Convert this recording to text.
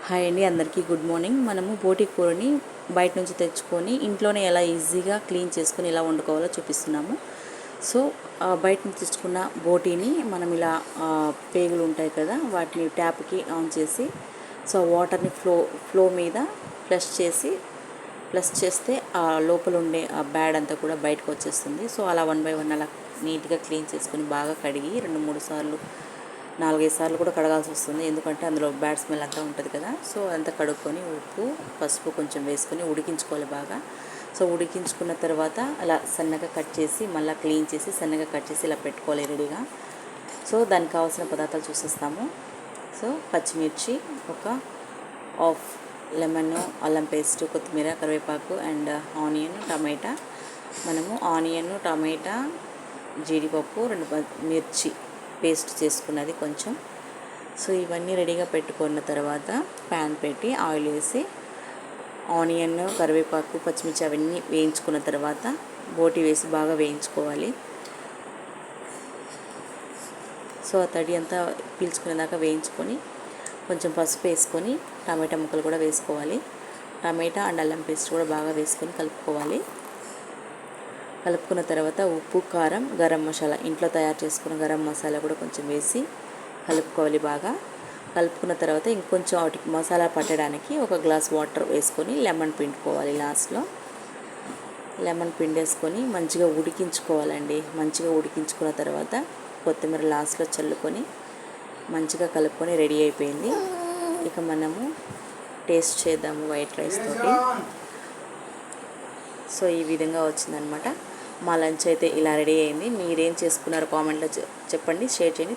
Hi అండి, అందరికీ good morning. మనము బోటి కూరని బయట నుంచి తెచ్చుకొని ఇంట్లోనే ఎలా ఈజీగా క్లీన్ చేసుకొని ఎలా వండుకోవాలో చూపిస్తున్నాము. సో బయట నుంచి తెచ్చుకున్న బోటీని మనం ఇలా పేగులు ఉంటాయి కదా, వాటిని ట్యాప్కి ఆన్ చేసి సో వాటర్ని ఫ్లో మీద ప్లస్ చేస్తే ఆ లోపల ఉండే ఆ బ్యాడ్ అంతా కూడా బయటకు వచ్చేస్తుంది. సో అలా 1 బై 1 అలా నీట్గా క్లీన్ చేసుకొని బాగా కడిగి 2-3 సార్లు 4-5 సార్లు కూడా కడగాల్సి వస్తుంది, ఎందుకంటే అందులో బ్యాడ్ స్మెల్ అంతా ఉంటుంది కదా. సో అదంతా కడుక్కొని ఉప్పు పసుపు కొంచెం వేసుకొని ఉడికించుకోవాలి బాగా. సో ఉడికించుకున్న తర్వాత అలా సన్నగా కట్ చేసి మళ్ళీ క్లీన్ చేసి సన్నగా కట్ చేసి ఇలా పెట్టుకోవాలి రెడీగా. సో దానికి కావాల్సిన పదార్థాలు చూసేస్తాము. సో పచ్చిమిర్చి, ఒక హాఫ్ లెమన్, అల్లం పేస్ట్, కొత్తిమీర, కరివేపాకు అండ్ ఆనియన్, టమాటా. మనము ఆనియన్, టమాటా, జీడిపప్పు, 2 మిర్చి పేస్ట్ చేసుకున్నది కొంచెం. సో ఇవన్నీ రెడీగా పెట్టుకున్న తర్వాత ప్యాన్ పెట్టి ఆయిల్ వేసి ఆనియన్, కరివేపాకు, పచ్చిమిర్చి అవన్నీ వేయించుకున్న తర్వాత బోటి వేసి బాగా వేయించుకోవాలి. సో ఆ తడి అంతా పీల్చుకునేదాకా వేయించుకొని కొంచెం పసుపు వేసుకొని టమాటా ముక్కలు కూడా వేసుకోవాలి. టమాటా అండ్ అల్లం పేస్ట్ కూడా బాగా వేసుకొని కలుపుకోవాలి. కలుపుకున్న తర్వాత ఉప్పు, కారం, గరం మసాలా, ఇంట్లో తయారు చేసుకున్న గరం మసాలా కూడా కొంచెం వేసి కలుపుకోవాలి బాగా. కలుపుకున్న తర్వాత ఇంకొంచెం వాటికి మసాలా పట్టడానికి 1 గ్లాస్ వాటర్ వేసుకొని లెమన్ పిండుకోవాలి. లాస్ట్లో లెమన్ పిండేసుకొని మంచిగా ఉడికించుకోవాలండి. మంచిగా ఉడికించుకున్న తర్వాత కొత్తిమీర లాస్ట్లో చల్లుకొని మంచిగా కలుపుకొని రెడీ అయిపోయింది. ఇక మనము టేస్ట్ చేద్దాము వైట్ రైస్ తోటి. సో ఈ విధంగా వచ్చిందనమాట. మా లంచ్ అయితే ఇలా రెడీ అయింది. మీరేం చేసుకున్నారో కామెంట్లో చెప్పండి, షేర్ చేయండి.